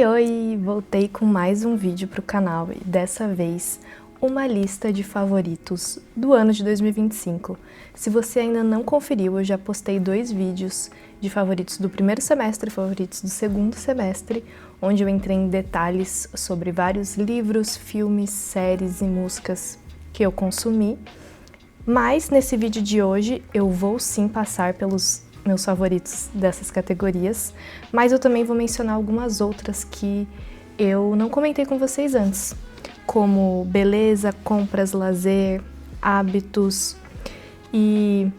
Oi, oi! Voltei com mais um vídeo pro canal e dessa vez uma lista de favoritos do ano de 2025. Se você ainda não conferiu, eu já postei 2 vídeos de favoritos do primeiro semestre e favoritos do segundo semestre, onde eu entrei em detalhes sobre vários livros, filmes, séries e músicas que eu consumi. Mas nesse vídeo de hoje eu vou sim passar pelos meus favoritos dessas categorias, mas eu também vou mencionar algumas outras que eu não comentei com vocês antes, como beleza, compras, lazer, hábitos, e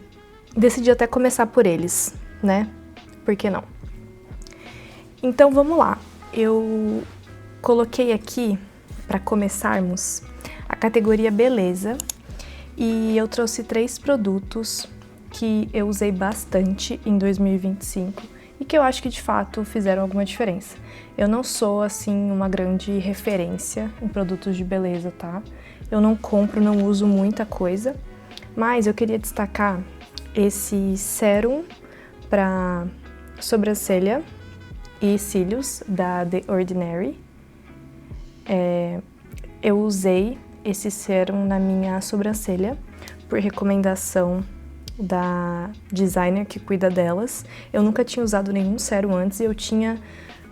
decidi até começar por eles, né? Por que não? Então vamos lá, eu coloquei aqui, para começarmos, a categoria beleza, e eu trouxe 3 produtos que eu usei bastante em 2025 e que eu acho que de fato fizeram alguma diferença. Eu não sou assim uma grande referência em produtos de beleza, tá? Eu não compro, não uso muita coisa, mas eu queria destacar esse sérum para sobrancelha e cílios da The Ordinary. Eu usei esse sérum na minha sobrancelha por recomendação da designer que cuida delas. Eu nunca tinha usado nenhum sérum antes e eu tinha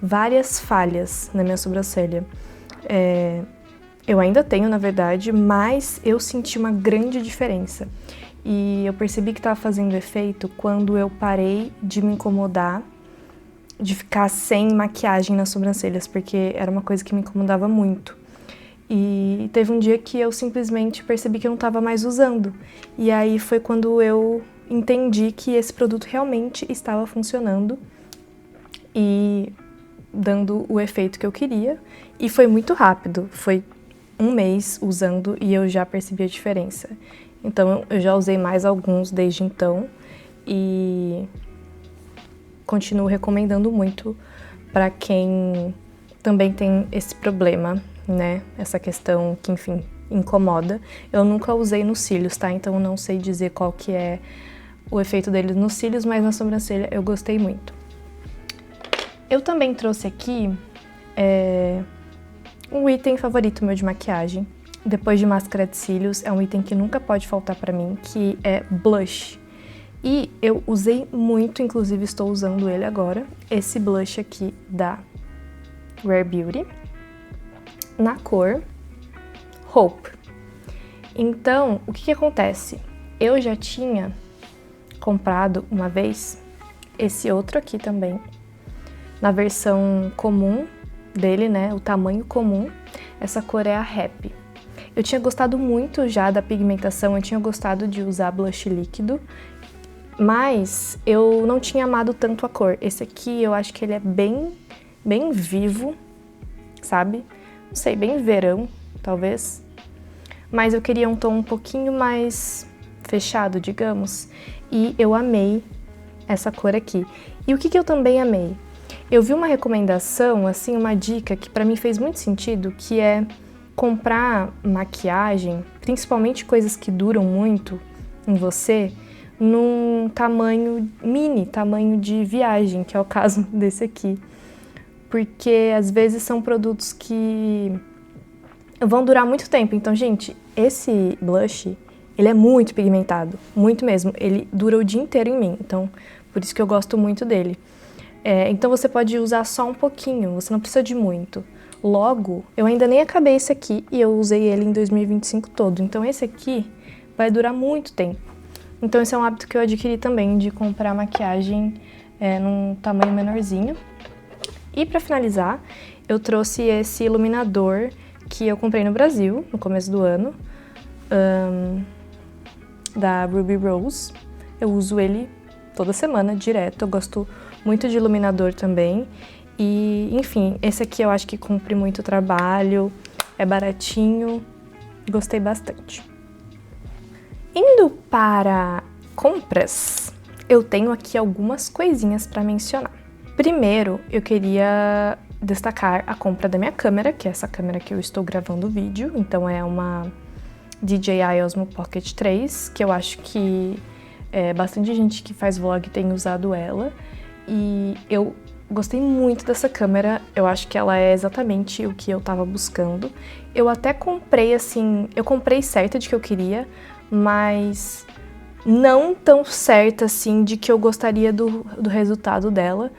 várias falhas na minha sobrancelha. Eu ainda tenho, na verdade, mas eu senti uma grande diferença. E eu percebi que estava fazendo efeito quando eu parei de me incomodar de ficar sem maquiagem nas sobrancelhas, porque era uma coisa que me incomodava muito. E teve um dia que eu simplesmente percebi que eu não estava mais usando. E aí foi quando eu entendi que esse produto realmente estava funcionando e dando o efeito que eu queria. E foi muito rápido, foi 1 mês usando e eu já percebi a diferença. Então eu já usei mais alguns desde então e continuo recomendando muito para quem também tem esse problema, né? Essa questão que, enfim, incomoda. Eu nunca usei nos cílios, tá? Então eu não sei dizer qual que é o efeito dele nos cílios, mas na sobrancelha eu gostei muito. Eu também trouxe aqui um item favorito meu de maquiagem. Depois de máscara de cílios, é um item que nunca pode faltar pra mim, que é blush. E eu usei muito, inclusive estou usando ele agora, esse blush aqui da Rare Beauty, na cor Hope. Então, o que acontece? Eu já tinha comprado uma vez esse outro aqui também, na versão comum dele, né, o tamanho comum. Essa cor é a Happy. Eu tinha gostado muito já da pigmentação, eu tinha gostado de usar blush líquido, mas eu não tinha amado tanto a cor. Esse aqui eu acho que ele é bem vivo, sabe? Não sei, bem verão, talvez. Mas eu queria um tom um pouquinho mais fechado, digamos. E eu amei essa cor aqui. E o que eu também amei? Eu vi uma recomendação, assim, uma dica que pra mim fez muito sentido, que é comprar maquiagem, principalmente coisas que duram muito em você, num tamanho mini, tamanho de viagem, que é o caso desse aqui. Porque às vezes são produtos que vão durar muito tempo. Então, gente, esse blush, ele é muito pigmentado, muito mesmo. Ele dura o dia inteiro em mim, então por isso que eu gosto muito dele. Então você pode usar só um pouquinho, você não precisa de muito. Logo, eu ainda nem acabei esse aqui e eu usei ele em 2025 todo. Então esse aqui vai durar muito tempo. Então esse é um hábito que eu adquiri também, de comprar maquiagem num tamanho menorzinho. E para finalizar, eu trouxe esse iluminador que eu comprei no Brasil, no começo do ano, da Ruby Rose. Eu uso ele toda semana, direto. Eu gosto muito de iluminador também. E, enfim, esse aqui eu acho que cumpre muito trabalho, é baratinho, gostei bastante. Indo para compras, eu tenho aqui algumas coisinhas para mencionar. Primeiro, eu queria destacar a compra da minha câmera, que é essa câmera que eu estou gravando o vídeo. Então é uma DJI Osmo Pocket 3, que eu acho que bastante gente que faz vlog tem usado ela. E eu gostei muito dessa câmera, eu acho que ela é exatamente o que eu tava buscando. Eu até comprei, assim, eu comprei certa de que eu queria, mas não tão certa, assim, de que eu gostaria do resultado dela.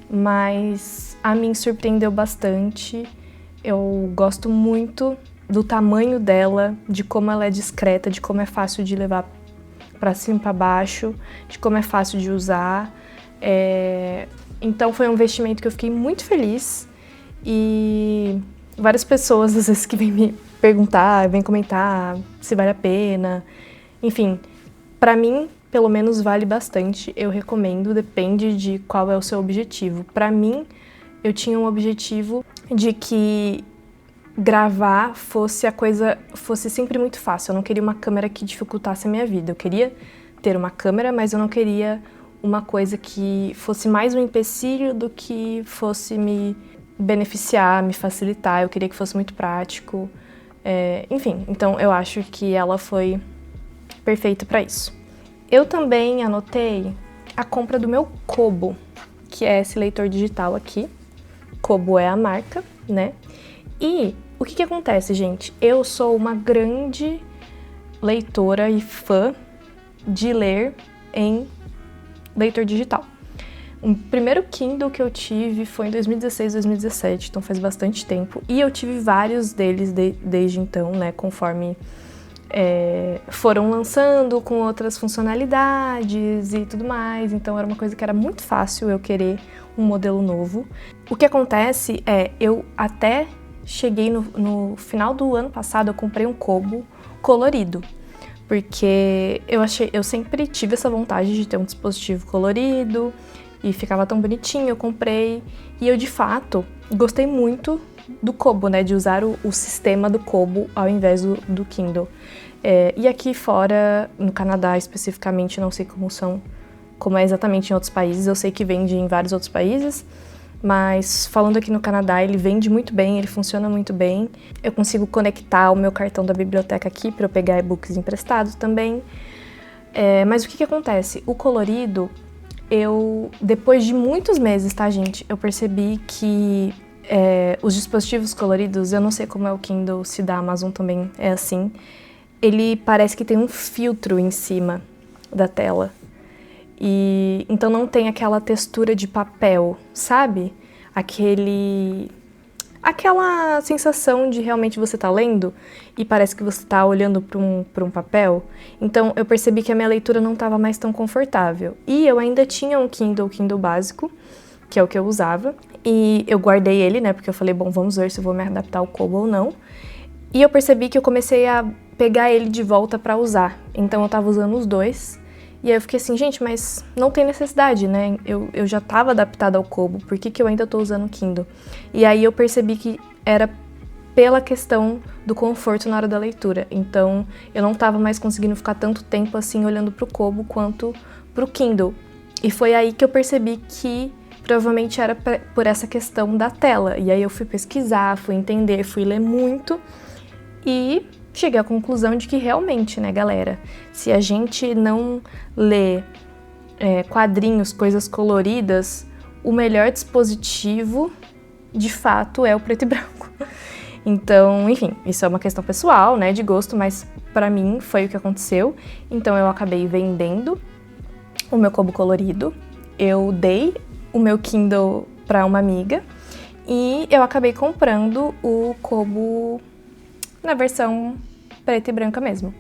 Mas a mim surpreendeu bastante. Eu gosto muito do tamanho dela, de como ela é discreta, de como é fácil de levar pra cima e pra baixo, de como é fácil de usar. Então foi um investimento que eu fiquei muito feliz e várias pessoas às vezes que vêm me perguntar, vêm comentar se vale a pena. Enfim, pra mim, pelo menos vale bastante, eu recomendo, depende de qual é o seu objetivo. Pra mim, eu tinha um objetivo de que gravar fosse sempre muito fácil. Eu não queria uma câmera que dificultasse a minha vida. Eu queria ter uma câmera, mas eu não queria uma coisa que fosse mais um empecilho do que fosse me beneficiar, me facilitar. Eu queria que fosse muito prático. Enfim, então eu acho que ela foi perfeita para isso. Eu também anotei a compra do meu Kobo, que é esse leitor digital aqui. Kobo é a marca, né? E o que acontece, gente? Eu sou uma grande leitora e fã de ler em leitor digital. O primeiro Kindle que eu tive foi em 2016, 2017, então faz bastante tempo. E eu tive vários deles desde então, né? Conforme foram lançando com outras funcionalidades e tudo mais. Então era uma coisa que era muito fácil eu querer um modelo novo. O que acontece eu até cheguei no final do ano passado, eu comprei um Kobo colorido. Porque eu sempre tive essa vontade de ter um dispositivo colorido e ficava tão bonitinho, eu comprei. E eu, de fato, gostei muito do Kobo, né? De usar o sistema do Kobo ao invés do Kindle. E aqui fora, no Canadá especificamente, não sei como é exatamente em outros países, eu sei que vende em vários outros países, mas falando aqui no Canadá, ele vende muito bem, ele funciona muito bem. Eu consigo conectar o meu cartão da biblioteca aqui para eu pegar e-books emprestados também. Mas o que acontece? O colorido, depois de muitos meses, tá, gente? Eu percebi que os dispositivos coloridos, eu não sei como é o Kindle, se da Amazon também é assim, ele parece que tem um filtro em cima da tela. E então não tem aquela textura de papel, sabe? Aquela sensação de realmente você tá lendo e parece que você tá olhando para um papel. Então eu percebi que a minha leitura não estava mais tão confortável. E eu ainda tinha um Kindle básico, que é o que eu usava, e eu guardei ele, né? Porque eu falei, bom, vamos ver se eu vou me adaptar ao Kobo ou não. E eu percebi que eu comecei a pegar ele de volta para usar. Então eu tava usando os dois. E aí eu fiquei assim, gente, mas não tem necessidade, né? Eu já estava adaptada ao Kobo, por que eu ainda estou usando o Kindle? E aí eu percebi que era pela questão do conforto na hora da leitura. Então eu não estava mais conseguindo ficar tanto tempo assim olhando para o Kobo quanto para o Kindle. E foi aí que eu percebi que provavelmente era por essa questão da tela. E aí eu fui pesquisar, fui entender, fui ler muito e cheguei à conclusão de que realmente, né, galera, se a gente não lê quadrinhos, coisas coloridas, o melhor dispositivo, de fato, é o preto e branco. Então, enfim, isso é uma questão pessoal, né, de gosto, mas pra mim foi o que aconteceu. Então eu acabei vendendo o meu Kobo colorido, eu dei o meu Kindle pra uma amiga e eu acabei comprando o Kobo na versão preta e branca mesmo.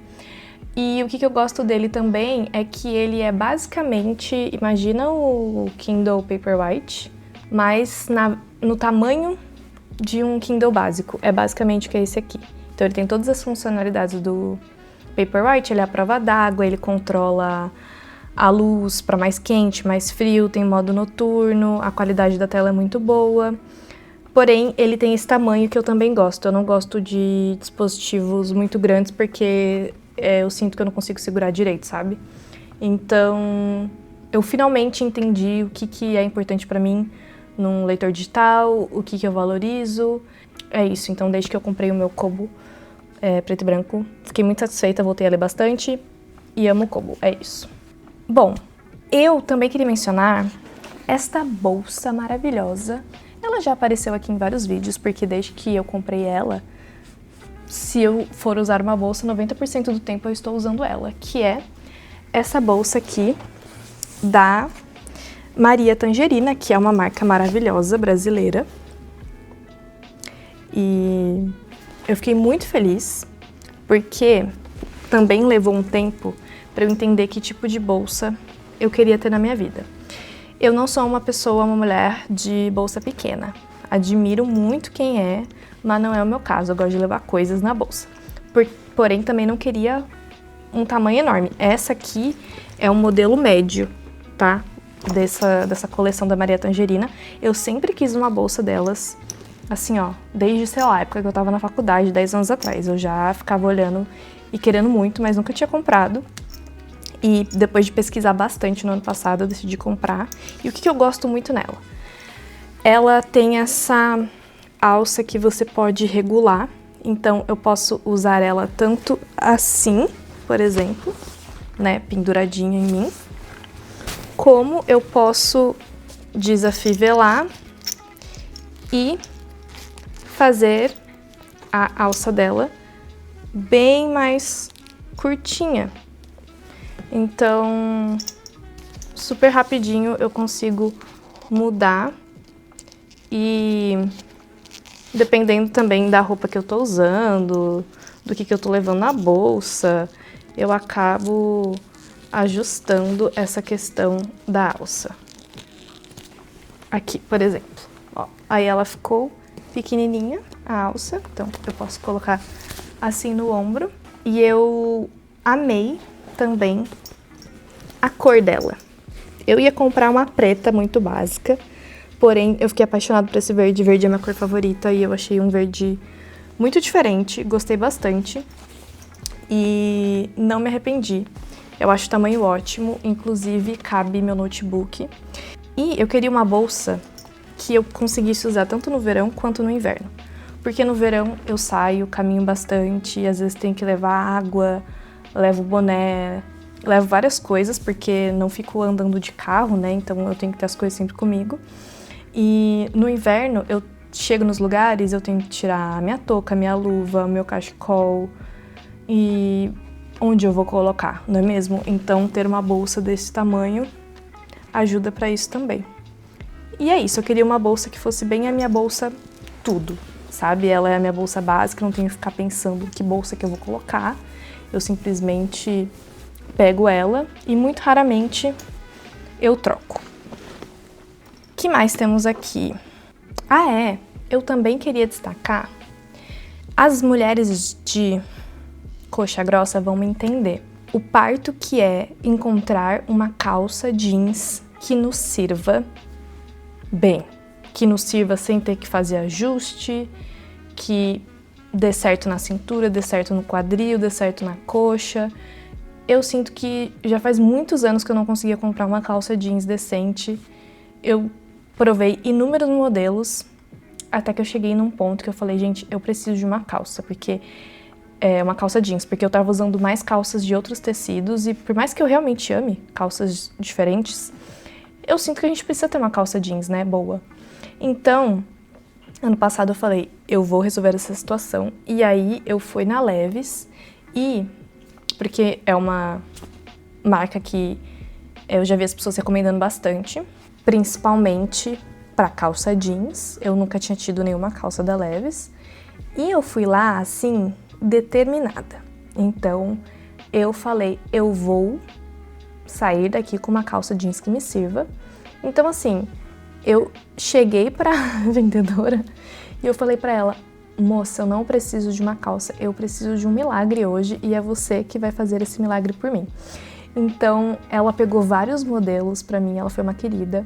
E o que eu gosto dele também é que ele é basicamente, imagina o Kindle Paperwhite, mas no tamanho de um Kindle básico. É basicamente o que é esse aqui. Então ele tem todas as funcionalidades do Paperwhite, ele é à prova d'água, ele controla a luz para mais quente, mais frio, tem modo noturno, a qualidade da tela é muito boa. Porém, ele tem esse tamanho que eu também gosto. Eu não gosto de dispositivos muito grandes porque eu sinto que eu não consigo segurar direito, sabe? Então, eu finalmente entendi o que é importante pra mim num leitor digital, o que eu valorizo. É isso. Então, desde que eu comprei o meu Kobo preto e branco, fiquei muito satisfeita, voltei a ler bastante e amo o Kobo. É isso. Bom, eu também queria mencionar esta bolsa maravilhosa. Ela já apareceu aqui em vários vídeos, porque desde que eu comprei ela, se eu for usar uma bolsa, 90% do tempo eu estou usando ela, que é essa bolsa aqui da Maria Tangerina, que é uma marca maravilhosa brasileira. E eu fiquei muito feliz, porque também levou um tempo para eu entender que tipo de bolsa eu queria ter na minha vida. Eu não sou uma mulher de bolsa pequena. Admiro muito quem é, mas não é o meu caso. Eu gosto de levar coisas na bolsa. Porém, também não queria um tamanho enorme. Essa aqui é um modelo médio, tá? Dessa coleção da Maria Tangerina. Eu sempre quis uma bolsa delas, assim, ó, desde, sei lá, a época que eu tava na faculdade, 10 anos atrás. Eu já ficava olhando e querendo muito, mas nunca tinha comprado. E depois de pesquisar bastante no ano passado, eu decidi comprar. E o que eu gosto muito nela? Ela tem essa alça que você pode regular. Então, eu posso usar ela tanto assim, por exemplo, né, penduradinha em mim, como eu posso desafivelar e fazer a alça dela bem mais curtinha. Então, super rapidinho eu consigo mudar e dependendo também da roupa que eu tô usando, do que eu tô levando na bolsa, eu acabo ajustando essa questão da alça. Aqui, por exemplo, ó, aí ela ficou pequenininha, a alça, então eu posso colocar assim no ombro. E eu amei também a cor dela. Eu ia comprar uma preta muito básica, porém eu fiquei apaixonada por esse verde. Verde é minha cor favorita e eu achei um verde muito diferente, gostei bastante e não me arrependi. Eu acho o tamanho ótimo, inclusive cabe meu notebook. E eu queria uma bolsa que eu conseguisse usar tanto no verão quanto no inverno. Porque no verão eu saio, caminho bastante, às vezes tenho que levar água, levo boné, levo várias coisas, porque não fico andando de carro, né? Então eu tenho que ter as coisas sempre comigo. E no inverno eu chego nos lugares, eu tenho que tirar a minha touca, minha luva, meu cachecol e onde eu vou colocar, não é mesmo? Então ter uma bolsa desse tamanho ajuda pra isso também. E é isso, eu queria uma bolsa que fosse bem a minha bolsa tudo, sabe? Ela é a minha bolsa básica, não tenho que ficar pensando que bolsa que eu vou colocar. Eu simplesmente pego ela e muito raramente eu troco. O que mais temos aqui? Eu também queria destacar, as mulheres de coxa grossa vão me entender, o parto que é encontrar uma calça jeans que nos sirva bem, que nos sirva sem ter que fazer ajuste, que dê certo na cintura, dê certo no quadril, dê certo na coxa. Eu sinto que já faz muitos anos que eu não conseguia comprar uma calça jeans decente. Eu provei inúmeros modelos, até que eu cheguei num ponto que eu falei, gente, eu preciso de uma calça, porque uma calça jeans, porque eu tava usando mais calças de outros tecidos e por mais que eu realmente ame calças diferentes, eu sinto que a gente precisa ter uma calça jeans, né, boa. Então, ano passado eu falei, eu vou resolver essa situação. E aí eu fui na Levi's porque é uma marca que eu já vi as pessoas recomendando bastante, principalmente para calça jeans. Eu nunca tinha tido nenhuma calça da Levi's. E eu fui lá, assim, determinada. Então, eu falei, eu vou sair daqui com uma calça jeans que me sirva. Então, assim, eu cheguei pra vendedora e eu falei pra ela, moça, eu não preciso de uma calça, eu preciso de um milagre hoje e é você que vai fazer esse milagre por mim. Então, ela pegou vários modelos pra mim, ela foi uma querida,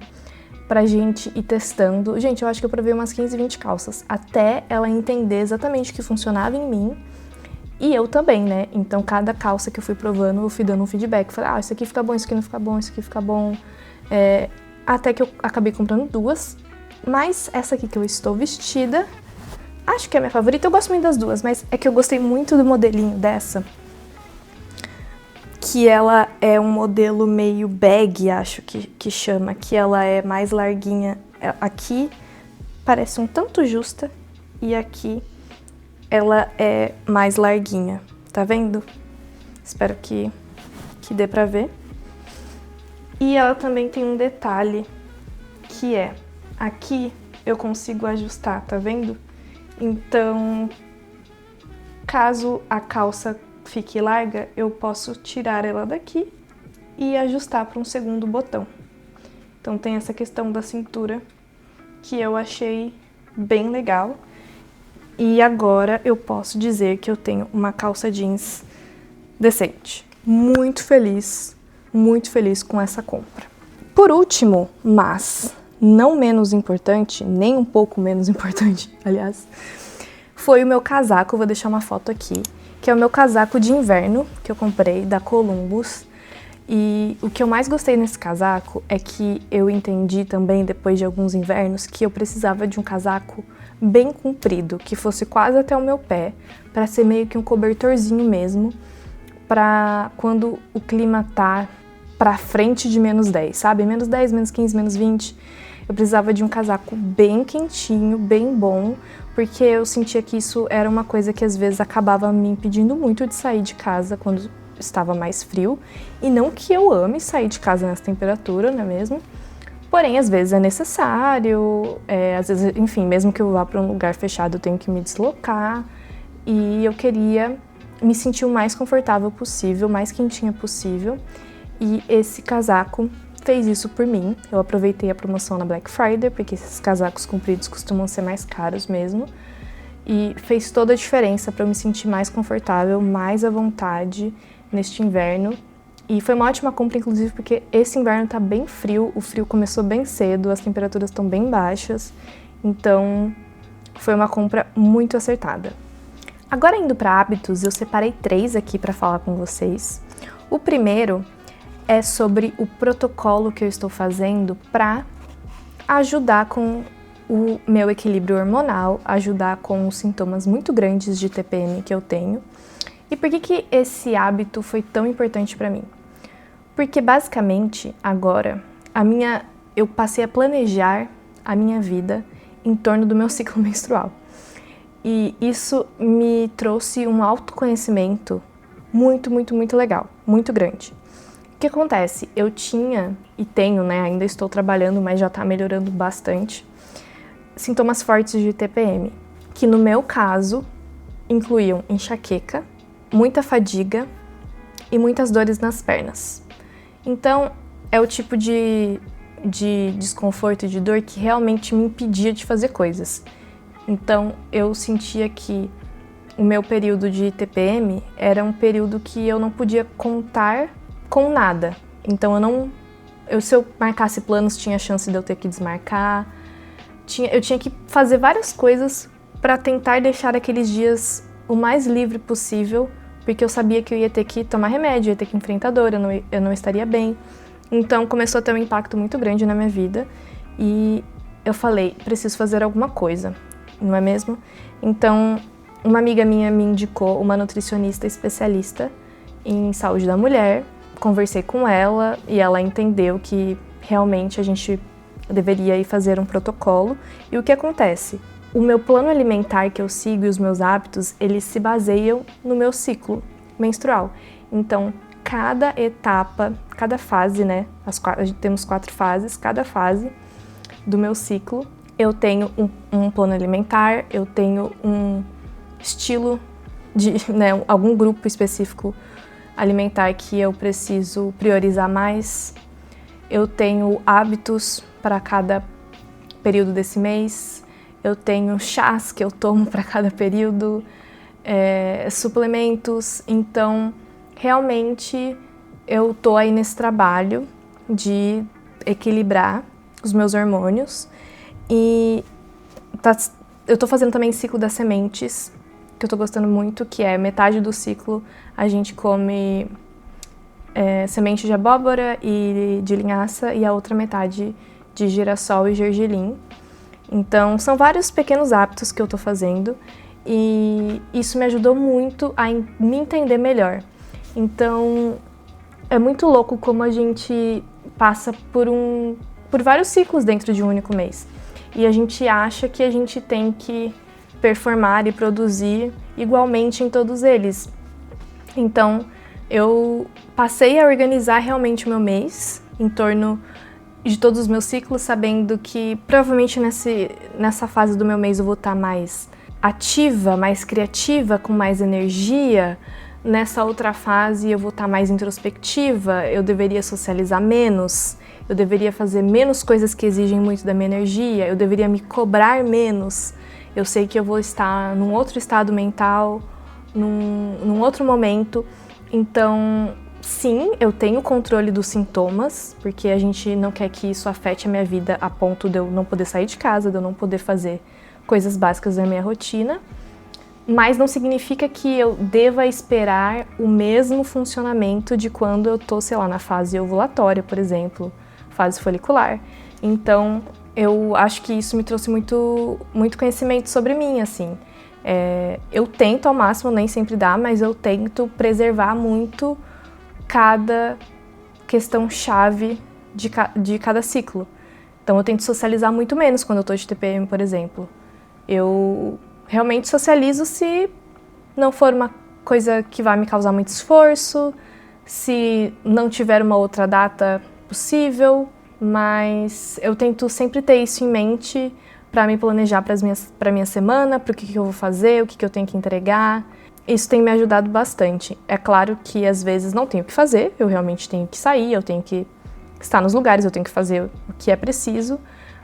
pra gente ir testando. Gente, eu acho que eu provei umas 15, 20 calças, até ela entender exatamente o que funcionava em mim e eu também, né? Então, cada calça que eu fui provando, eu fui dando um feedback. Falei, isso aqui fica bom, isso aqui não fica bom, isso aqui fica bom. Até que eu acabei comprando duas, mas essa aqui que eu estou vestida, acho que é a minha favorita. Eu gosto muito das duas, mas é que eu gostei muito do modelinho dessa, que ela é um modelo meio bag, acho que chama, que ela é mais larguinha. Aqui parece um tanto justa e aqui ela é mais larguinha, tá vendo? Espero que dê pra ver. E ela também tem um detalhe, que é, aqui eu consigo ajustar, tá vendo? Então, caso a calça fique larga, eu posso tirar ela daqui e ajustar para um segundo botão. Então tem essa questão da cintura que eu achei bem legal. E agora eu posso dizer que eu tenho uma calça jeans decente. Muito feliz com essa compra. Por último, mas não menos importante, nem um pouco menos importante, aliás, foi o meu casaco. Eu vou deixar uma foto aqui, que é o meu casaco de inverno que eu comprei da Columbus. E o que eu mais gostei nesse casaco é que eu entendi também, depois de alguns invernos, que eu precisava de um casaco bem comprido, que fosse quase até o meu pé, para ser meio que um cobertorzinho mesmo, para quando o clima tá pra frente de -10, sabe? -10, -15, -20. Eu precisava de um casaco bem quentinho, bem bom, porque eu sentia que isso era uma coisa que às vezes acabava me impedindo muito de sair de casa quando estava mais frio. E não que eu ame sair de casa nessa temperatura, não é mesmo? Porém, às vezes é necessário, às vezes, enfim, mesmo que eu vá para um lugar fechado, eu tenho que me deslocar. E eu queria me sentir o mais confortável possível, mais quentinha possível. E esse casaco fez isso por mim. Eu aproveitei a promoção na Black Friday, porque esses casacos compridos costumam ser mais caros mesmo. E fez toda a diferença para eu me sentir mais confortável, mais à vontade neste inverno. E foi uma ótima compra, inclusive, porque esse inverno tá bem frio, o frio começou bem cedo, as temperaturas estão bem baixas. Então, foi uma compra muito acertada. Agora, indo para hábitos, eu separei 3 aqui para falar com vocês. O primeiro é sobre o protocolo que eu estou fazendo para ajudar com o meu equilíbrio hormonal, ajudar com os sintomas muito grandes de TPM que eu tenho. E por que esse hábito foi tão importante para mim? Porque basicamente agora eu passei a planejar a minha vida em torno do meu ciclo menstrual. E isso me trouxe um autoconhecimento muito, muito, muito legal, muito grande. O que acontece? Eu tinha e tenho, né, ainda estou trabalhando, mas já está melhorando bastante, sintomas fortes de TPM, que no meu caso incluíam enxaqueca, muita fadiga e muitas dores nas pernas. Então, é o tipo de desconforto, de dor que realmente me impedia de fazer coisas. Então, eu sentia que o meu período de TPM era um período que eu não podia contar com nada. Então, se eu marcasse planos, tinha chance de eu ter que desmarcar. Eu tinha que fazer várias coisas para tentar deixar aqueles dias o mais livre possível, porque eu sabia que eu ia ter que tomar remédio, ia ter que enfrentar dor, eu não estaria bem. Então começou a ter um impacto muito grande na minha vida e eu falei, preciso fazer alguma coisa, não é mesmo? Então uma amiga minha me indicou uma nutricionista especialista em saúde da mulher, conversei com ela e ela entendeu que realmente a gente deveria ir fazer um protocolo. E o que acontece? O meu plano alimentar que eu sigo e os meus hábitos, eles se baseiam no meu ciclo menstrual. Então, cada etapa, cada fase, né? Temos 4 fases, cada fase do meu ciclo, eu tenho um plano alimentar, eu tenho um estilo né, algum grupo específico alimentar que eu preciso priorizar mais. Eu tenho hábitos para cada período desse mês. Eu tenho chás que eu tomo para cada período, suplementos. Então, realmente, eu tô aí nesse trabalho de equilibrar os meus hormônios. E eu tô fazendo também ciclo das sementes, que eu tô gostando muito, que é metade do ciclo a gente come semente de abóbora e de linhaça e a outra metade de girassol e gergelim. Então, são vários pequenos hábitos que eu tô fazendo e isso me ajudou muito a me entender melhor. Então, É muito louco como a gente passa por vários ciclos dentro de um único mês. E a gente acha que a gente tem que performar e produzir igualmente em todos eles. Então, eu passei a organizar realmente o meu mês em torno de todos os meus ciclos, sabendo que provavelmente nessa fase do meu mês eu vou estar mais ativa, mais criativa, com mais energia. Nessa outra fase eu vou estar mais introspectiva, eu deveria socializar menos, eu deveria fazer menos coisas que exigem muito da minha energia, eu deveria me cobrar menos. Eu sei que eu vou estar num outro estado mental, num outro momento. Então, sim, eu tenho controle dos sintomas, porque a gente não quer que isso afete a minha vida a ponto de eu não poder sair de casa, de eu não poder fazer coisas básicas da minha rotina. Mas não significa que eu deva esperar o mesmo funcionamento de quando eu tô, sei lá, na fase ovulatória, por exemplo, fase folicular. Então, eu acho que isso me trouxe muito conhecimento sobre mim, assim. Eu tento ao máximo, nem sempre dá, mas eu tento preservar muito cada questão-chave de cada ciclo. Então, eu tento socializar muito menos quando eu tô de TPM, por exemplo. Eu realmente socializo se não for uma coisa que vai me causar muito esforço, se não tiver uma outra data possível, mas eu tento sempre ter isso em mente para me planejar para minha semana, para o que eu vou fazer, o que eu tenho que entregar. Isso tem me ajudado bastante. É claro que às vezes não tenho o que fazer, eu realmente tenho que sair, eu tenho que estar nos lugares, eu tenho que fazer o que é preciso,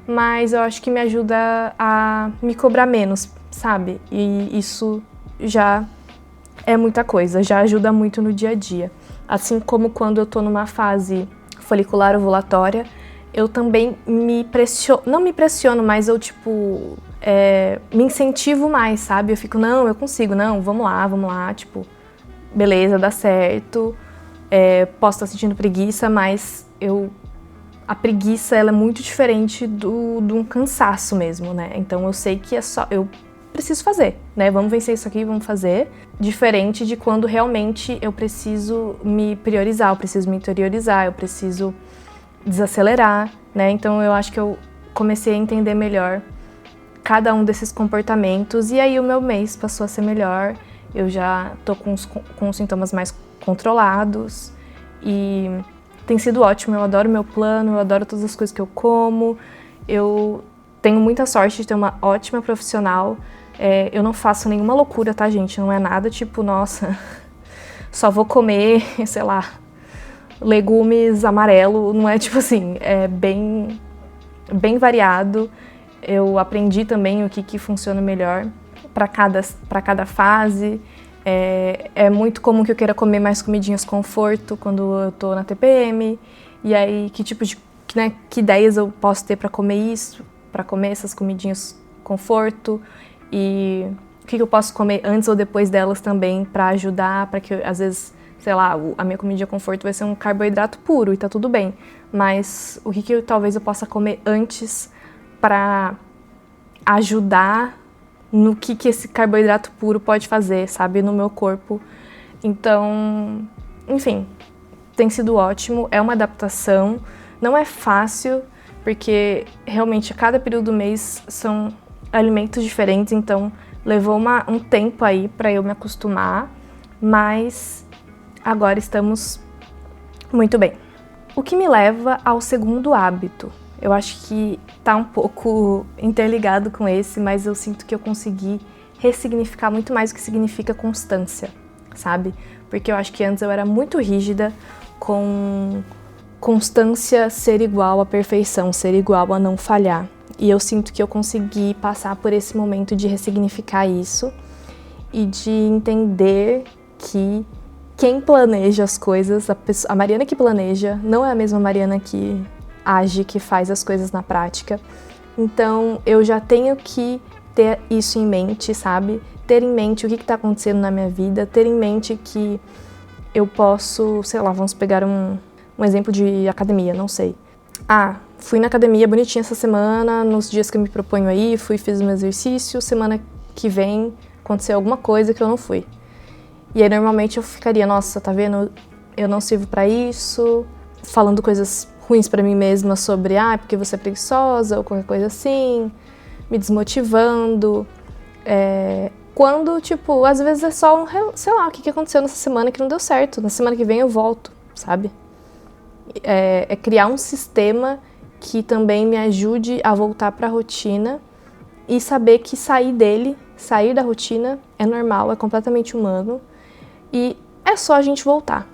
mas eu acho que me ajuda a me cobrar menos, sabe? E isso já é muita coisa, já ajuda muito no dia a dia. Assim como quando eu tô numa fase folicular ovulatória, eu também não me pressiono, mas eu me incentivo mais, sabe? Eu fico, não, eu consigo, não, vamos lá, tipo, beleza, dá certo, posso estar sentindo preguiça, mas a preguiça, ela é muito diferente de um cansaço mesmo, né? Então eu sei que eu preciso fazer, né? Vamos vencer isso aqui, vamos fazer. Diferente de quando realmente eu preciso me priorizar, eu preciso me interiorizar, eu preciso desacelerar, né? Então eu acho que eu comecei a entender melhor cada um desses comportamentos e aí o meu mês passou a ser melhor. Eu já tô com os sintomas mais controlados e tem sido ótimo. Eu adoro meu plano, eu adoro todas as coisas que eu como. Eu tenho muita sorte de ter uma ótima profissional. Eu não faço nenhuma loucura, tá, gente? Não é nada tipo, nossa, só vou comer, sei lá, legumes amarelo. Não é tipo assim, é bem variado. Eu aprendi também o que funciona melhor para cada fase. É muito comum que eu queira comer mais comidinhas conforto quando eu tô na TPM. E aí, que ideias eu posso ter para comer isso, para comer essas comidinhas conforto, e o que eu posso comer antes ou depois delas também para ajudar, para que às vezes, sei lá, a minha comidinha conforto vai ser um carboidrato puro e tá tudo bem, mas o que talvez eu possa comer antes para ajudar no que esse carboidrato puro pode fazer, sabe, no meu corpo. Então, enfim, tem sido ótimo, é uma adaptação, não é fácil, porque realmente a cada período do mês são alimentos diferentes, então levou um tempo aí para eu me acostumar, mas agora estamos muito bem. O que me leva ao segundo hábito. Eu acho que tá um pouco interligado com esse, mas eu sinto que eu consegui ressignificar muito mais o que significa constância, sabe? Porque eu acho que antes eu era muito rígida com constância ser igual à perfeição, ser igual a não falhar. E eu sinto que eu consegui passar por esse momento de ressignificar isso e de entender que quem planeja as coisas, a Mariana que planeja, não é a mesma Mariana que age, que faz as coisas na prática. Então eu já tenho que ter isso em mente, sabe? Ter em mente o que está acontecendo na minha vida, ter em mente que eu posso, sei lá, vamos pegar um exemplo de academia, não sei. Fui na academia bonitinha essa semana, nos dias que eu me proponho aí, fiz o meu exercício, semana que vem aconteceu alguma coisa que eu não fui. E aí normalmente eu ficaria, nossa, tá vendo? eu não sirvo pra isso, falando coisas ruins pra mim mesma sobre, porque você é preguiçosa ou qualquer coisa assim, me desmotivando. Quando, tipo, às vezes é só sei lá, o que aconteceu nessa semana que não deu certo, na semana que vem eu volto, sabe? É criar um sistema que também me ajude a voltar pra rotina e saber que sair da rotina é normal, é completamente humano e é só a gente voltar,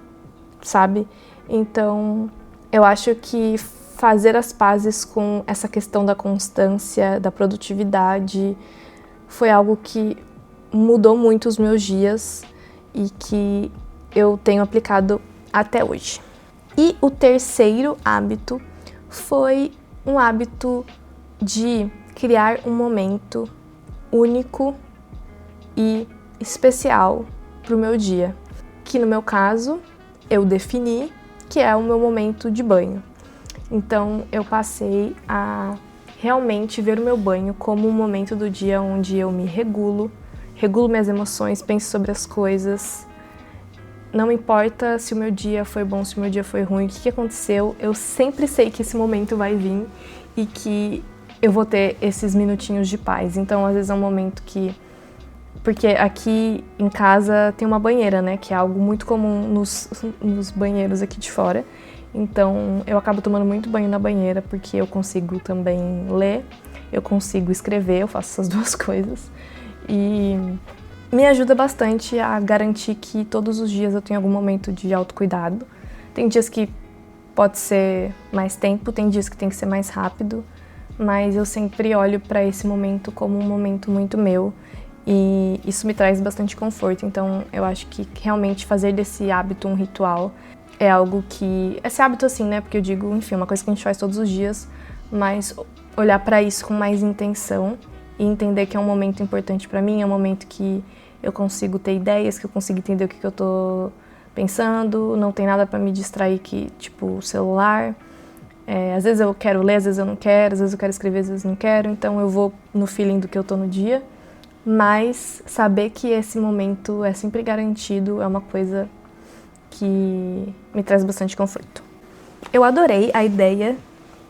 sabe? Então, eu acho que fazer as pazes com essa questão da constância, da produtividade, foi algo que mudou muito os meus dias e que eu tenho aplicado até hoje. E o terceiro hábito foi um hábito de criar um momento único e especial para o meu dia, que no meu caso eu defini que é o meu momento de banho. Então eu passei a realmente ver o meu banho como um momento do dia onde eu me regulo minhas emoções, penso sobre as coisas. Não importa se o meu dia foi bom, se o meu dia foi ruim, o que aconteceu, eu sempre sei que esse momento vai vir e que eu vou ter esses minutinhos de paz. Então, às vezes é um momento que... Porque aqui em casa tem uma banheira, né? Que é algo muito comum nos banheiros aqui de fora. Então, eu acabo tomando muito banho na banheira porque eu consigo também ler, eu consigo escrever, eu faço essas duas coisas. E me ajuda bastante a garantir que todos os dias eu tenho algum momento de autocuidado. Tem dias que pode ser mais tempo, tem dias que tem que ser mais rápido, mas eu sempre olho para esse momento como um momento muito meu e isso me traz bastante conforto. Então eu acho que realmente fazer desse hábito um ritual é algo que... Esse hábito assim, né? Porque eu digo, enfim, uma coisa que a gente faz todos os dias, mas olhar para isso com mais intenção e entender que é um momento importante para mim, é um momento que eu consigo ter ideias, que eu consigo entender o que eu tô pensando, não tem nada para me distrair que, tipo, o celular. Às vezes eu quero ler, às vezes eu não quero, às vezes eu quero escrever, às vezes não quero, então eu vou no feeling do que eu tô no dia, mas saber que esse momento é sempre garantido é uma coisa que me traz bastante conforto. Eu adorei a ideia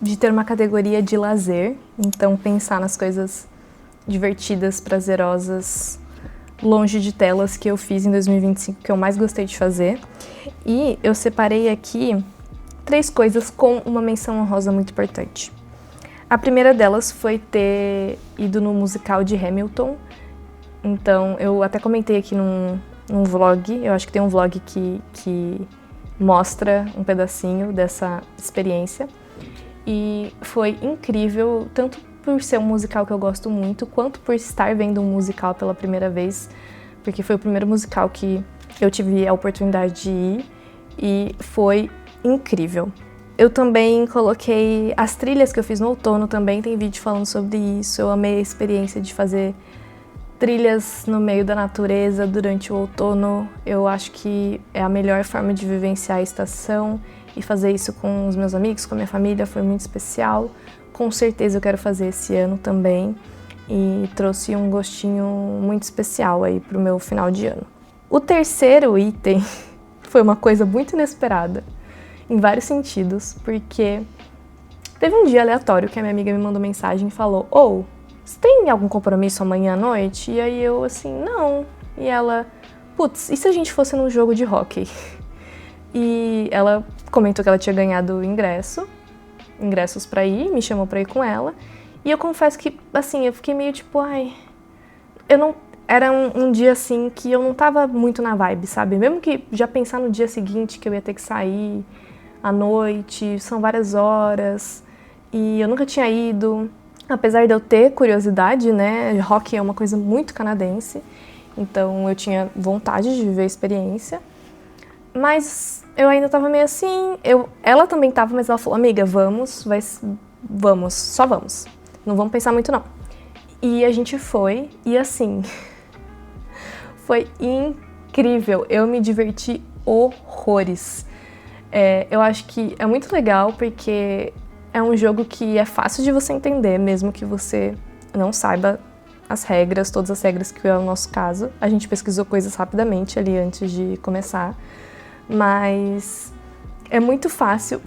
de ter uma categoria de lazer, então pensar nas coisas divertidas, prazerosas, longe de telas que eu fiz em 2025, que eu mais gostei de fazer. E eu separei aqui 3 coisas com uma menção honrosa muito importante. A primeira delas foi ter ido no musical de Hamilton. Então, eu até comentei aqui num vlog, eu acho que tem um vlog que mostra um pedacinho dessa experiência. E foi incrível, tanto por ser um musical que eu gosto muito, quanto por estar vendo um musical pela primeira vez, porque foi o primeiro musical que eu tive a oportunidade de ir e foi incrível. Eu também coloquei as trilhas que eu fiz no outono, também tem vídeo falando sobre isso. Eu amei a experiência de fazer trilhas no meio da natureza durante o outono. Eu acho que é a melhor forma de vivenciar a estação e fazer isso com os meus amigos, com a minha família, foi muito especial. Com certeza eu quero fazer esse ano também e trouxe um gostinho muito especial aí pro meu final de ano. O terceiro item foi uma coisa muito inesperada, em vários sentidos, porque teve um dia aleatório que a minha amiga me mandou mensagem e falou: você tem algum compromisso amanhã à noite? E aí eu assim, não. E ela, putz, e se a gente fosse num jogo de hóquei? E ela comentou que ela tinha ganhado ingressos pra ir, me chamou pra ir com ela. E eu confesso que, assim, eu fiquei meio tipo, era um dia, assim, que eu não tava muito na vibe, sabe? Mesmo que já pensar no dia seguinte que eu ia ter que sair à noite, são várias horas, e eu nunca tinha ido. Apesar de eu ter curiosidade, né, rock é uma coisa muito canadense, então eu tinha vontade de viver a experiência, mas eu ainda tava meio assim, ela também tava, mas ela falou, amiga, vamos, só vamos, não vamos pensar muito não. E a gente foi, e assim, foi incrível, eu me diverti horrores. Eu acho que é muito legal porque é um jogo que é fácil de você entender, mesmo que você não saiba as regras, todas as regras, que é o nosso caso. A gente pesquisou coisas rapidamente ali antes de começar, mas foi muito fácil,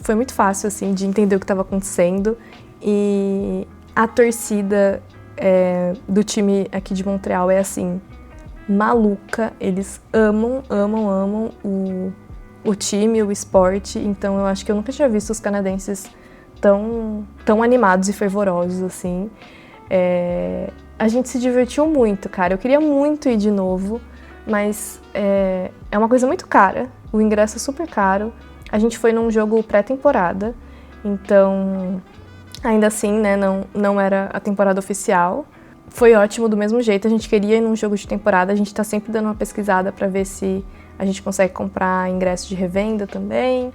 assim, de entender o que estava acontecendo, e a torcida do time aqui de Montreal é, assim, maluca, eles amam o time, o esporte, então eu acho que eu nunca tinha visto os canadenses tão animados e fervorosos, assim. A gente se divertiu muito, cara, eu queria muito ir de novo, mas é uma coisa muito cara, o ingresso é super caro, a gente foi num jogo pré-temporada, então ainda assim, né, não era a temporada oficial. Foi ótimo do mesmo jeito, a gente queria ir num jogo de temporada, a gente tá sempre dando uma pesquisada pra ver se a gente consegue comprar ingresso de revenda também,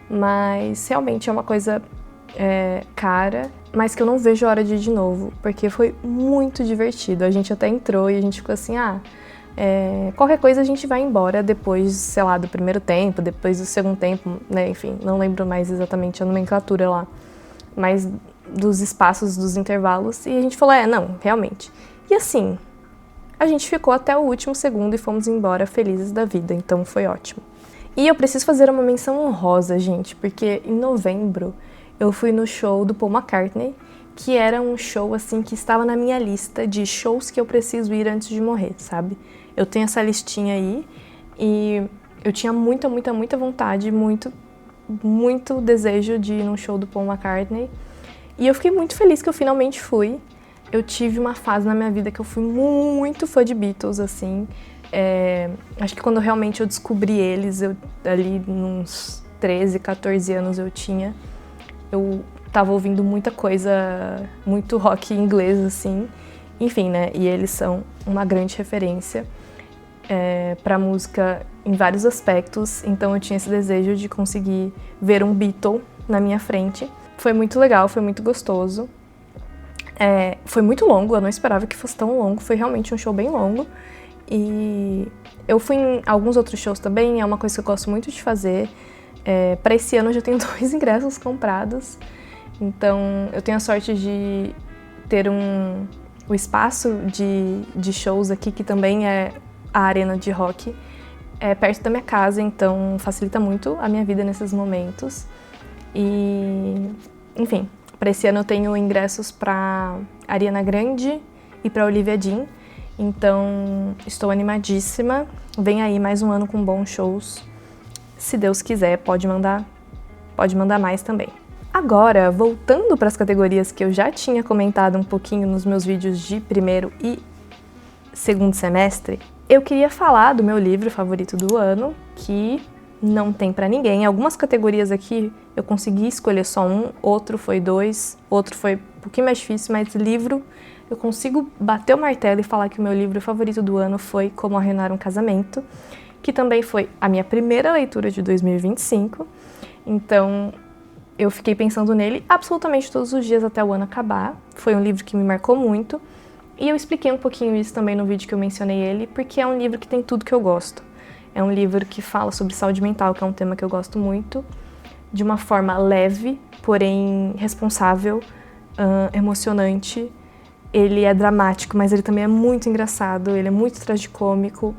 mas realmente é uma coisa cara, mas que eu não vejo a hora de ir de novo, porque foi muito divertido. A gente até entrou e a gente ficou assim, qualquer coisa a gente vai embora depois, sei lá, do primeiro tempo, depois do segundo tempo, né, enfim, não lembro mais exatamente a nomenclatura lá, mas dos espaços dos intervalos, e a gente falou, não, realmente. E assim, a gente ficou até o último segundo e fomos embora felizes da vida, então foi ótimo. E eu preciso fazer uma menção honrosa, gente, porque em novembro eu fui no show do Paul McCartney, que era um show, assim, que estava na minha lista de shows que eu preciso ir antes de morrer, sabe? Eu tenho essa listinha aí, e eu tinha muita vontade, muito desejo de ir num show do Paul McCartney, e eu fiquei muito feliz que eu finalmente fui. Eu tive uma fase na minha vida que eu fui muito fã de Beatles, assim. Acho que quando realmente eu descobri eles, ali uns 13, 14 anos eu tava ouvindo muita coisa, muito rock inglês, assim. Enfim, né, e eles são uma grande referência pra música em vários aspectos, então eu tinha esse desejo de conseguir ver um Beatle na minha frente. Foi muito legal, foi muito gostoso. Foi muito longo, eu não esperava que fosse tão longo, foi realmente um show bem longo. E eu fui em alguns outros shows também, é uma coisa que eu gosto muito de fazer. Para esse ano eu já tenho 2 ingressos comprados, então eu tenho a sorte de ter o espaço de shows aqui, que também é a arena de rock, perto da minha casa, então facilita muito a minha vida nesses momentos. E, enfim, para esse ano eu tenho ingressos para Ariana Grande e para Olivia Dean, então estou animadíssima. Vem aí mais um ano com bons shows. Se Deus quiser, pode mandar mais também. Agora, voltando para as categorias que eu já tinha comentado um pouquinho nos meus vídeos de primeiro e segundo semestre, eu queria falar do meu livro favorito do ano, que não tem pra ninguém. Algumas categorias aqui eu consegui escolher só um, outro foi 2, outro foi um pouquinho mais difícil, mas livro eu consigo bater o martelo e falar que o meu livro favorito do ano foi Como Arruinar um Casamento, que também foi a minha primeira leitura de 2025, então eu fiquei pensando nele absolutamente todos os dias até o ano acabar. Foi um livro que me marcou muito, e eu expliquei um pouquinho isso também no vídeo que eu mencionei ele, porque é um livro que tem tudo que eu gosto. É um livro que fala sobre saúde mental, que é um tema que eu gosto muito, de uma forma leve, porém responsável, emocionante. Ele é dramático, mas ele também é muito engraçado, ele é muito tragicômico.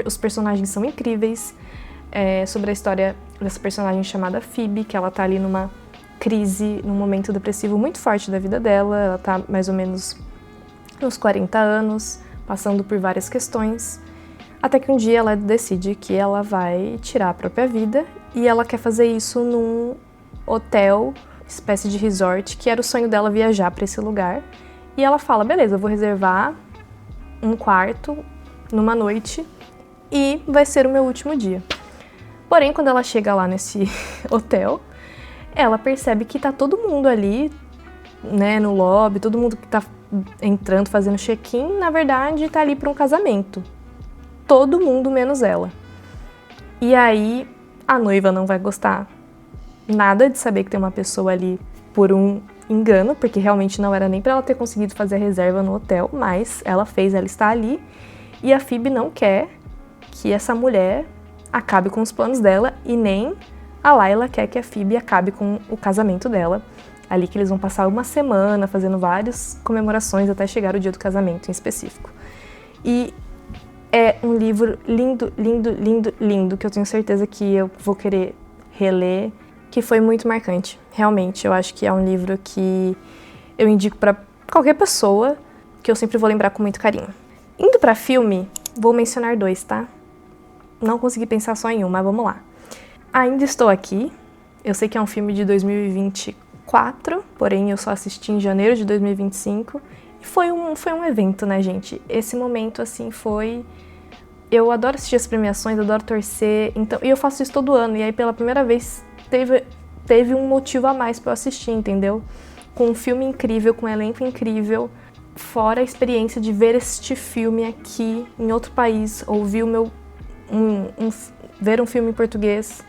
Os personagens são incríveis. Sobre a história dessa personagem chamada Phoebe, que ela tá ali numa crise, num momento depressivo muito forte da vida dela. Ela tá mais ou menos uns 40 anos, passando por várias questões. Até que um dia ela decide que ela vai tirar a própria vida e ela quer fazer isso num hotel, espécie de resort, que era o sonho dela viajar para esse lugar. E ela fala, beleza, eu vou reservar um quarto numa noite e vai ser o meu último dia. Porém, quando ela chega lá nesse hotel, ela percebe que tá todo mundo ali, né, no lobby, todo mundo que tá entrando, fazendo check-in, na verdade tá ali para um casamento. Todo mundo menos ela. E aí a noiva não vai gostar nada de saber que tem uma pessoa ali por um engano, porque realmente não era nem para ela ter conseguido fazer a reserva no hotel, mas ela está ali, e a Phoebe não quer que essa mulher acabe com os planos dela, e nem a Layla quer que a Phoebe acabe com o casamento dela, ali que eles vão passar uma semana fazendo várias comemorações até chegar o dia do casamento em específico. E é um livro lindo, lindo, lindo, lindo, que eu tenho certeza que eu vou querer reler, que foi muito marcante. Realmente, eu acho que é um livro que eu indico pra qualquer pessoa, que eu sempre vou lembrar com muito carinho. Indo pra filme, vou mencionar 2, tá? Não consegui pensar só em um, mas vamos lá. Ainda Estou Aqui. Eu sei que é um filme de 2024, porém eu só assisti em janeiro de 2025. E foi um evento, né, gente? Esse momento, assim, foi... Eu adoro assistir as premiações, adoro torcer, então... E eu faço isso todo ano, e aí pela primeira vez teve um motivo a mais pra eu assistir, entendeu? Com um filme incrível, com um elenco incrível, fora a experiência de ver este filme aqui, em outro país, ouvir ver um filme em português.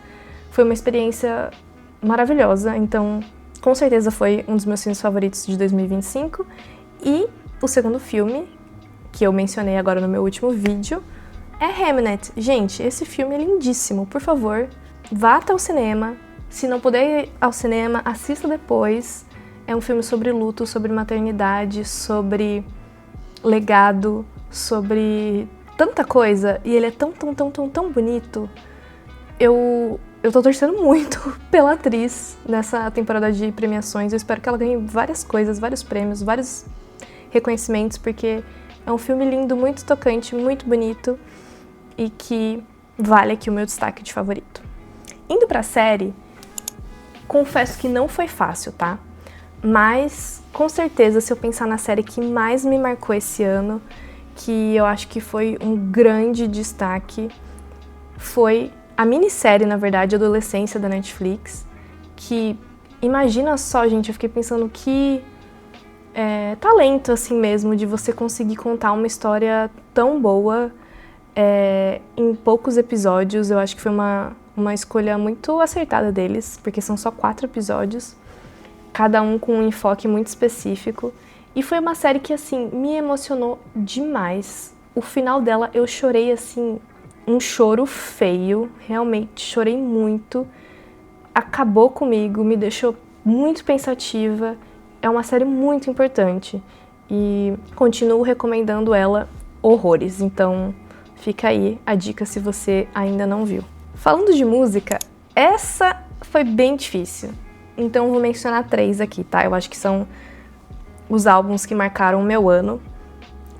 Foi uma experiência maravilhosa, então com certeza foi um dos meus filmes favoritos de 2025. E o segundo filme, que eu mencionei agora no meu último vídeo, é Hamnet. Gente, esse filme é lindíssimo. Por favor, vá até o cinema. Se não puder ir ao cinema, assista depois. É um filme sobre luto, sobre maternidade, sobre legado, sobre tanta coisa. E ele é tão, tão, tão, tão, tão bonito. Eu tô torcendo muito pela atriz nessa temporada de premiações. Eu espero que ela ganhe várias coisas, vários prêmios, vários reconhecimentos, porque é um filme lindo, muito tocante, muito bonito e que vale aqui o meu destaque de favorito. Indo pra série, confesso que não foi fácil, tá? Mas, com certeza, se eu pensar na série que mais me marcou esse ano, que eu acho que foi um grande destaque, foi a minissérie, na verdade, Adolescência, da Netflix, que, imagina só, gente, eu fiquei pensando que talento, assim mesmo, de você conseguir contar uma história tão boa em poucos episódios. Eu acho que foi uma escolha muito acertada deles, porque são só 4 episódios, cada um com um enfoque muito específico. E foi uma série que, assim, me emocionou demais. O final dela, eu chorei, assim, um choro feio, realmente chorei muito. Acabou comigo, me deixou muito pensativa. É uma série muito importante e continuo recomendando ela horrores, então fica aí a dica se você ainda não viu. Falando de música, essa foi bem difícil, então vou mencionar 3 aqui, tá? Eu acho que são os álbuns que marcaram o meu ano,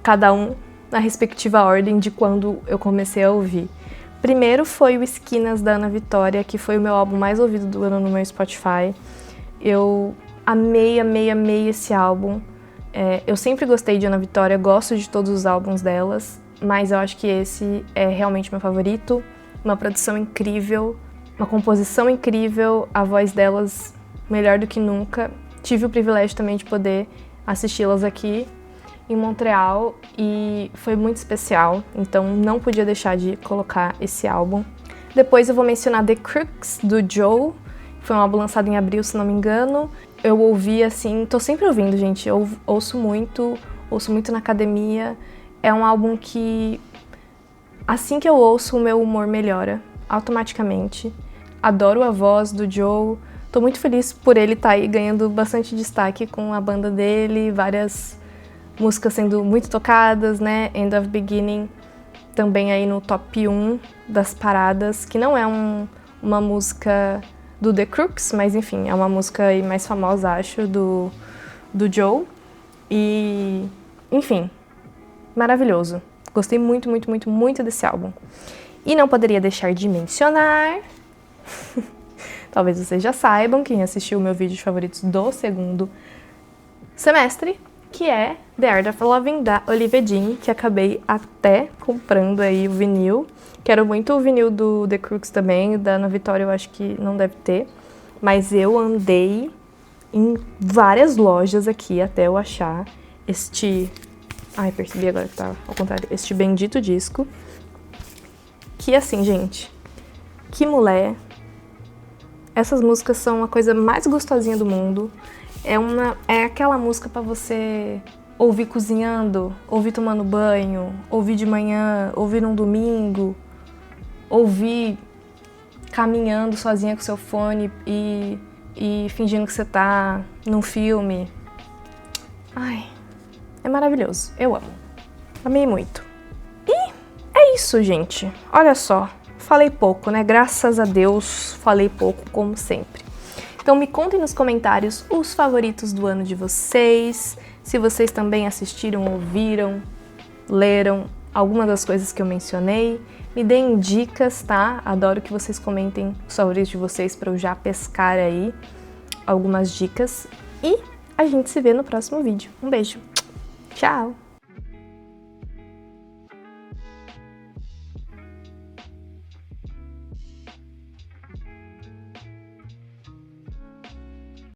cada um na respectiva ordem de quando eu comecei a ouvir. Primeiro foi o Esquinas, da Ana Vitória, que foi o meu álbum mais ouvido do ano no meu Spotify. Eu amei, amei, amei esse álbum. Eu sempre gostei de Ana Vitória, gosto de todos os álbuns delas, mas eu acho que esse é realmente meu favorito. Uma produção incrível, uma composição incrível, a voz delas melhor do que nunca. Tive o privilégio também de poder assisti-las aqui em Montreal e foi muito especial, então não podia deixar de colocar esse álbum. Depois eu vou mencionar The Crooks, do Joe. Foi um álbum lançado em abril, se não me engano. Eu ouvi, assim, tô sempre ouvindo, gente. Eu ouço muito na academia. É um álbum que, assim que eu ouço, o meu humor melhora automaticamente. Adoro a voz do Joe. Tô muito feliz por ele estar aí ganhando bastante destaque com a banda dele, várias músicas sendo muito tocadas, né? End of Beginning também aí no top 1 das paradas, que não é uma música do The Crooks, mas enfim, é uma música aí mais famosa, acho, do Joe. E, enfim, maravilhoso. Gostei muito, muito, muito, muito desse álbum. E não poderia deixar de mencionar, talvez vocês já saibam, quem assistiu o meu vídeo de favoritos do segundo semestre, que é The Art of Loving, da Olivia Dean, que acabei até comprando aí o vinil. Quero muito o vinil do The Crooks também, da Ana Vitória eu acho que não deve ter, mas eu andei em várias lojas aqui até eu achar este... Ai, percebi agora que tá ao contrário. Este bendito disco. Que assim, gente, que mulher. Essas músicas são a coisa mais gostosinha do mundo. É aquela música pra você ouvir cozinhando, ouvir tomando banho, ouvir de manhã, ouvir num domingo, ouvir caminhando sozinha com seu fone e fingindo que você tá num filme. Ai, é maravilhoso. Eu amo. Amei muito. E é isso, gente. Olha só, falei pouco, né? Graças a Deus, falei pouco, como sempre. Então me contem nos comentários os favoritos do ano de vocês, se vocês também assistiram, ouviram, leram alguma das coisas que eu mencionei. Me deem dicas, tá? Adoro que vocês comentem os favoritos de vocês para eu já pescar aí algumas dicas. E a gente se vê no próximo vídeo. Um beijo. Tchau!